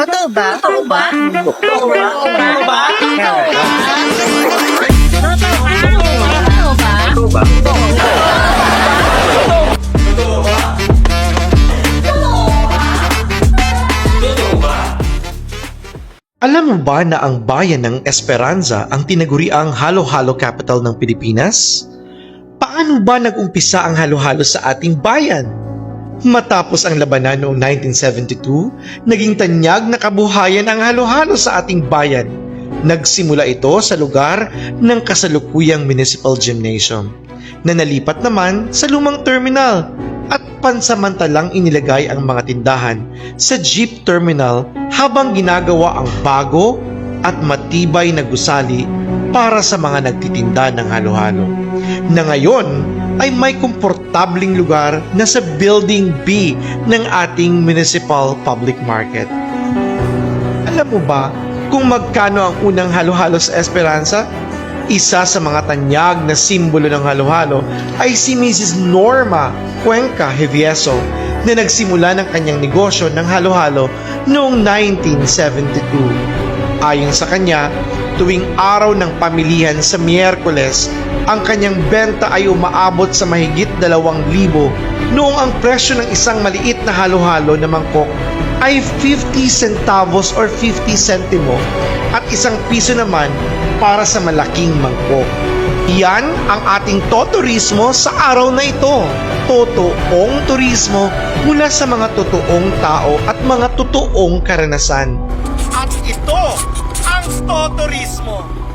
Totoo ba? Totoo ba? Totoo ba? Totoo ba? Totoo ba? Alam mo ba na ang bayan ng Esperanza ang tinaguriang halo-halo capital ng Pilipinas? Paano ba nag-umpisa ang halo-halo sa ating bayan? Matapos ang labanan noong 1972, naging tanyag na kabuhayan ang halo-halo sa ating bayan. Nagsimula ito sa lugar ng kasalukuyang Municipal Gymnasium, na nalipat naman sa lumang terminal at pansamantalang inilagay ang mga tindahan sa jeep terminal habang ginagawa ang bago at matibay na gusali para sa mga nagtitinda ng halo-halo, na ngayon ay may komportabling lugar na sa Building B ng ating Municipal Public Market. Alam mo ba kung magkano ang unang halo-halo sa Esperanza? Isa sa mga tanyag na simbolo ng halo-halo ay si Mrs. Norma Cuenca Hevieso na nagsimula ng kanyang negosyo ng halo-halo noong 1972. Ayon sa kanya, tuwing araw ng pamilihan sa Miyerkules, ang kanyang benta ay umaabot sa mahigit 2,000 noong ang presyo ng isang maliit na halo-halo na mangkok ay 50 centavos or 50 centimo at ₱1 naman para sa malaking mangkok. Yan ang ating toturismo sa araw na ito. Totoong turismo mula sa mga totoong tao at mga totoong karanasan. At ito ang toturismo.